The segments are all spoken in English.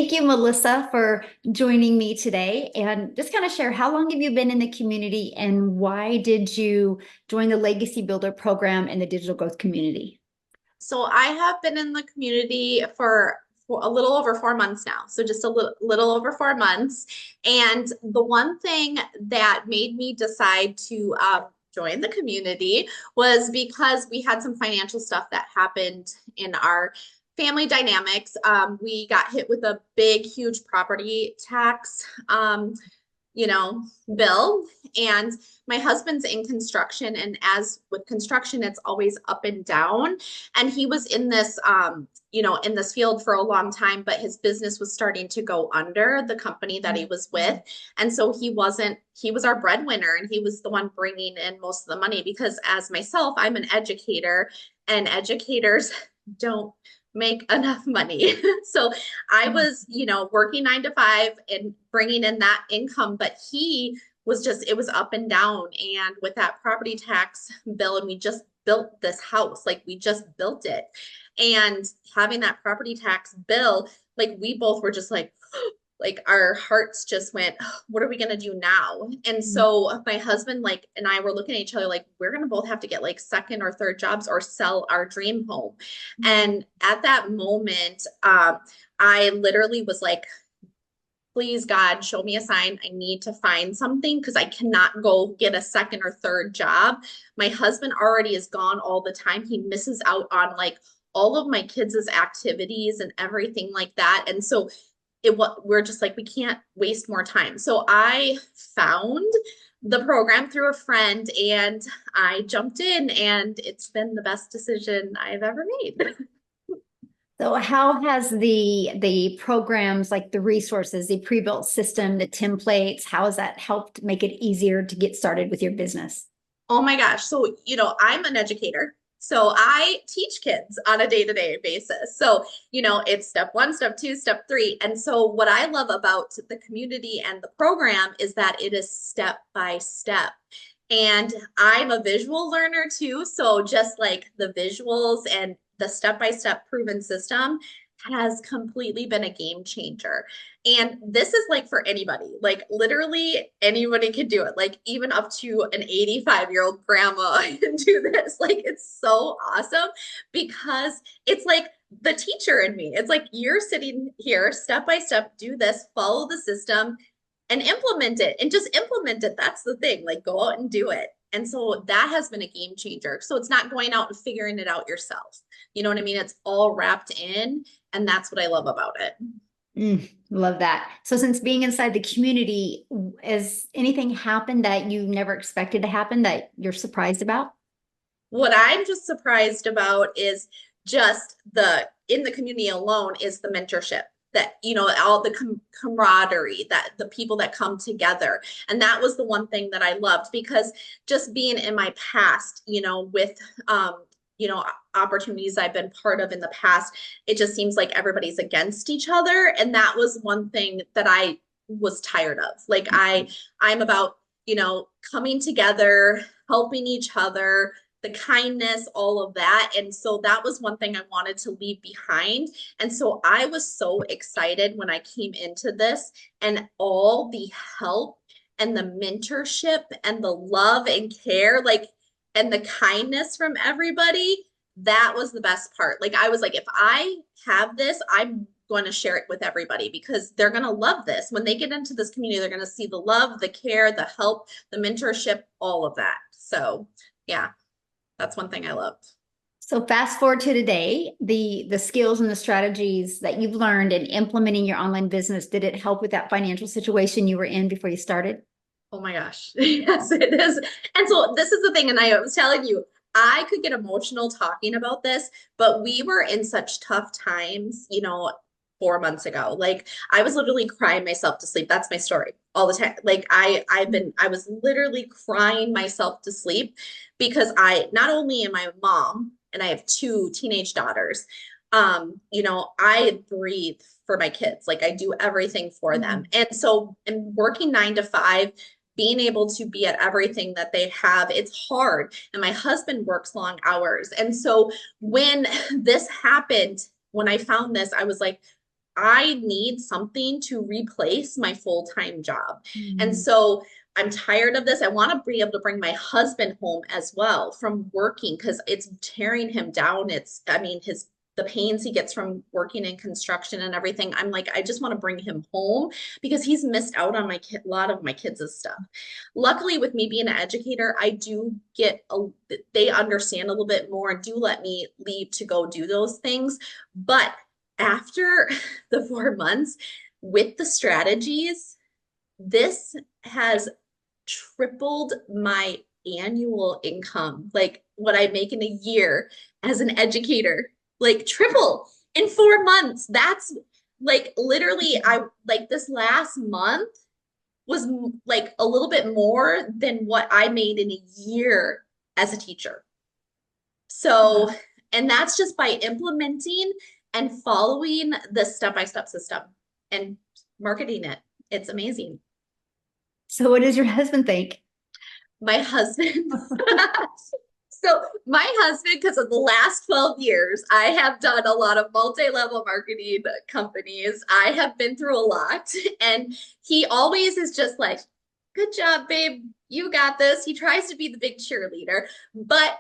Thank you, Melissa, for joining me today. And just kind of share, how long have you been in the community and why did you join the Legacy Builder program in the digital growth community? So I have been in the community for a little over 4 months now. So just a little over 4 months. And the one thing that made me decide to join the community was because we had some financial stuff that happened in our family dynamics. We got hit with a big, huge property tax. You know, bill. And my husband's in construction. And as with construction, it's always up and down. And he was in this, in this field for a long time, but his business was starting to go under the company that he was with. And so he was our breadwinner and he was the one bringing in most of the money because as myself, I'm an educator and educators don't make enough money. So I was, working 9 to 5 and bringing in that income, but he was just, it was up and down. And with that property tax bill, and we just built this house, like we just built it. And having that property tax bill, like we both were just like our hearts just went, what are we going to do now? And so my husband and I were looking at each other like we're going to both have to get like second or third jobs or sell our dream home. And at that moment, I literally was like, please God, show me a sign. I need to find something because I cannot go get a second or third job. My husband already is gone all the time. He misses out on like all of my kids' activities and everything like that. And so we're just like we can't waste more time. So I found the program through a friend and I jumped in and it's been the best decision I've ever made. So how has the programs, like the resources, the pre-built system, the templates, how has that helped make it easier to get started with your business? Oh my gosh. So, I'm an educator. So I teach kids on a day-to-day basis. So, it's step one, step two, step three. And so what I love about the community and the program is that it is step by step. And I'm a visual learner too. So just like the visuals and the step-by-step proven system has completely been a game changer. And this is like for anybody, like literally anybody can do it, like even up to an 85-year-old grandma can do this. Like it's so awesome because it's like the teacher in me. It's like you're sitting here step by step, do this, follow the system and implement it and just implement it. That's the thing, like go out and do it. And so that has been a game changer. So it's not going out and figuring it out yourself. You know what I mean? It's all wrapped in. And that's what I love about it. Love that. So since being inside the community, has anything happened that you never expected to happen that you're surprised about? What I'm just surprised about is just in the community alone is the mentorship that, all the camaraderie that the people that come together. And that was the one thing that I loved because just being in my past, with, opportunities I've been part of in the past, it just seems like everybody's against each other. And that was one thing that I was tired of. Like I'm about, coming together, helping each other, the kindness, all of that. And so that was one thing I wanted to leave behind. And so I was so excited when I came into this and all the help and the mentorship and the love and care, like, and the kindness from everybody. That was the best part. Like, I was like, if I have this, I'm going to share it with everybody because they're going to love this. When they get into this community, they're going to see the love, the care, the help, the mentorship, all of that. So, yeah. That's one thing I loved. So fast forward to today, the skills and the strategies that you've learned in implementing your online business, did it help with that financial situation you were in before you started? Oh my gosh. Yes, it is. And so this is the thing. And I was telling you, I could get emotional talking about this, but we were in such tough times, 4 months ago. Like I was literally crying myself to sleep. That's my story all the time. Like I was literally crying myself to sleep because not only am I a mom and I have two teenage daughters, I breathe for my kids. Like I do everything for them. And so in working 9 to 5, being able to be at everything that they have, it's hard. And my husband works long hours. And so when this happened, when I found this, I was like, I need something to replace my full-time job. And Mm. so I'm tired of this. I want to be able to bring my husband home as well from working because it's tearing him down. I mean, the pains he gets from working in construction and everything. I'm like, I just want to bring him home because he's missed out on a lot of my kids' stuff. Luckily, with me being an educator, I do they understand a little bit more and do let me leave to go do those things. But after the 4 months with the strategies, this has tripled my annual income, like what I make in a year as an educator, like triple in 4 months. That's like literally, I like this last month was like a little bit more than what I made in a year as a teacher. Wow. So, and that's just by implementing and following the step-by-step system and marketing it. It's amazing. So what does your husband think? My husband, so my husband, because of the last 12 years, I have done a lot of multi-level marketing companies. I have been through a lot, and he always is just like, good job, babe. You got this. He tries to be the big cheerleader, but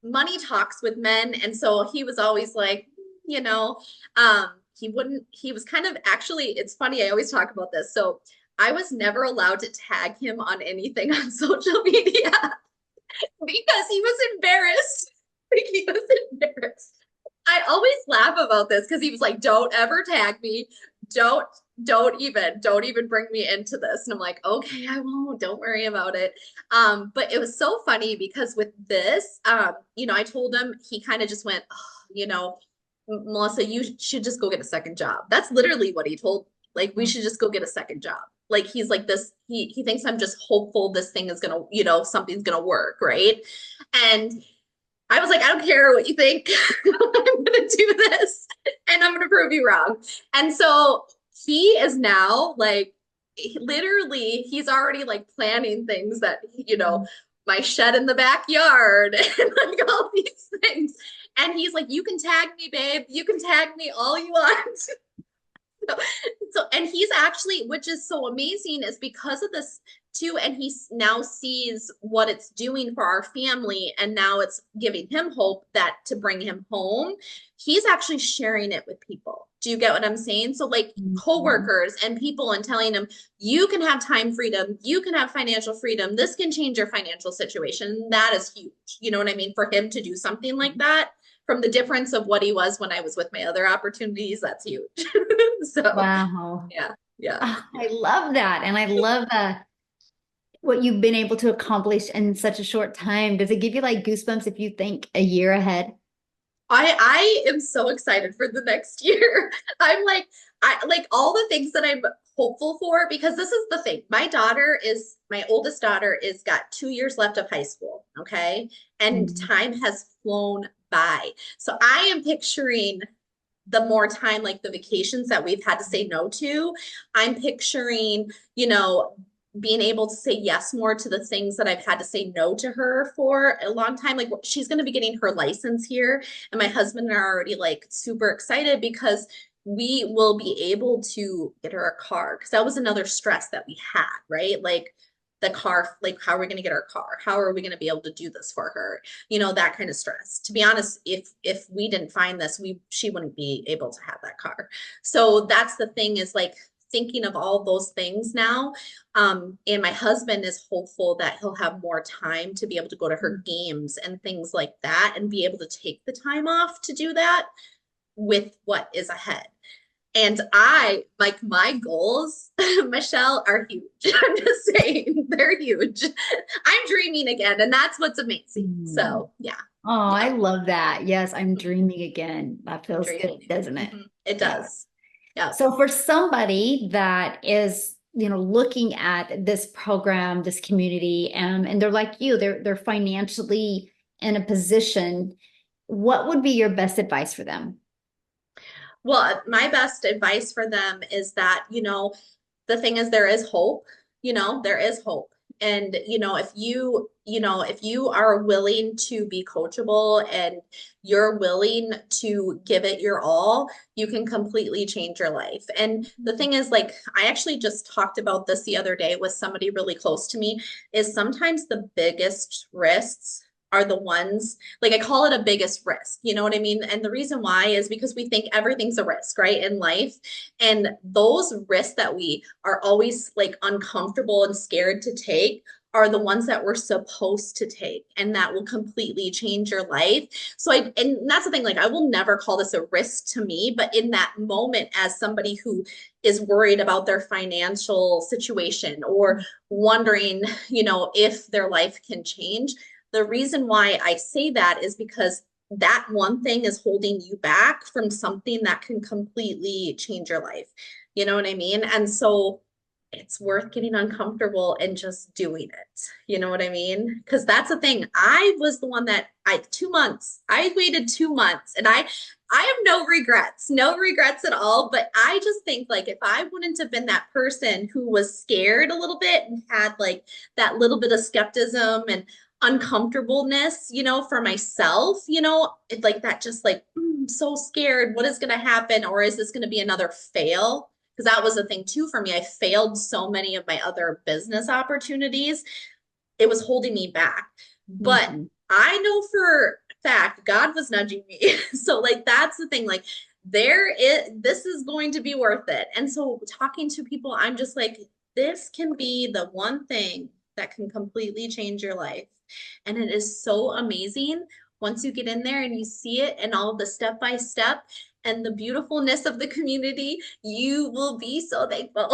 money talks with men. And so he was always like, you know, he wouldn't, he was kind of actually, it's funny, I always talk about this. So I was never allowed to tag him on anything on social media because he was embarrassed. He was embarrassed. I always laugh about this because he was like, "Don't ever tag me. Don't don't even bring me into this." And I'm like, "Okay, I won't. Don't worry about it." But it was so funny because with this, I told him, he kind of just went, oh, Melissa, you should just go get a second job. That's literally what he told me. Like, we should just go get a second job. Like, he's like this, he thinks I'm just hopeful this thing is gonna, something's gonna work, right? And I was like, I don't care what you think. I'm going to do this and I'm going to prove you wrong. And so he is now like, literally, he's already like planning things that, my shed in the backyard and like all these things. And he's like, you can tag me, babe. You can tag me all you want. So and he's actually, which is so amazing, is because of this too, and he now sees what it's doing for our family, and now it's giving him hope that to bring him home, he's actually sharing it with people. Do you get what I'm saying? So like Mhm. coworkers and people, and telling them, you can have time freedom, you can have financial freedom, this can change your financial situation. That is huge. You know what I mean? For him to do something like that, from the difference of what he was when I was with my other opportunities, that's huge. So Wow. yeah, yeah. Ah, I love that. And I love what you've been able to accomplish in such a short time. Does it give you like goosebumps if you think a year ahead? I am so excited for the next year. I'm like, I like all the things that I'm hopeful for, because this is the thing. My oldest daughter is got 2 years left of high school. Okay. And Mhm. time has flown by. So I am picturing the more time, like the vacations that we've had to say no to. I'm picturing, being able to say yes more to the things that I've had to say no to her for a long time. Like, she's going to be getting her license here, and my husband and I are already like super excited because we will be able to get her a car, because that was another stress that we had, right? Like the car, like how are we going to get our car? How are we going to be able to do this for her? That kind of stress. To be honest, if we didn't find this, she wouldn't be able to have that car. So that's the thing, is like thinking of all those things now. And my husband is hopeful that he'll have more time to be able to go to her games and things like that, and be able to take the time off to do that with what is ahead. And I, like, my goals, Michelle, are huge. I'm just saying, they're huge. I'm dreaming again, and that's what's amazing. Mm. So, yeah, Oh, I yeah, love that. Yes, I'm dreaming again. That I'm feels good, dreaming. doesn't it? Mhm. It Yeah. does. Yeah. So for somebody that is, looking at this program, this community, and they're like you, they're financially in a position, what would be your best advice for them? Well, my best advice for them is that, the thing is, there is hope, there is hope. And, if you are willing to be coachable and you're willing to give it your all, you can completely change your life. And the thing is, like, I actually just talked about this the other day with somebody really close to me, is sometimes the biggest risks are the ones, like, I call it a biggest risk. You know what I mean? And the reason why is because we think everything's a risk, right, in life. And those risks that we are always like uncomfortable and scared to take are the ones that we're supposed to take, and that will completely change your life. And that's the thing, like, I will never call this a risk to me, but in that moment, as somebody who is worried about their financial situation or wondering, if their life can change, the reason why I say that is because that one thing is holding you back from something that can completely change your life. You know what I mean? And so it's worth getting uncomfortable and just doing it. You know what I mean? Because that's the thing. I was the one that 2 months, I waited 2 months, and I have no regrets at all. But I just think, like, if I wouldn't have been that person who was scared a little bit and had like that little bit of skepticism and uncomfortableness, for myself, like that, just like, I'm so scared. What is going to happen? Or is this going to be another fail? Because that was the thing too for me. I failed so many of my other business opportunities. It was holding me back. But Mhm. I know for a fact God was nudging me. So, like, that's the thing. Like, this is going to be worth it. And so talking to people, I'm just like, this can be the one thing that can completely change your life. And it is so amazing once you get in there and you see it and all the step by step and the beautifulness of the community, you will be so thankful.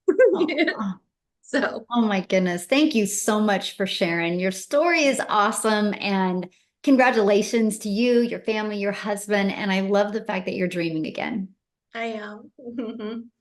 Oh, So oh my goodness. Thank you so much for sharing. Your story is awesome. And congratulations to you, your family, your husband. And I love the fact that you're dreaming again. I am.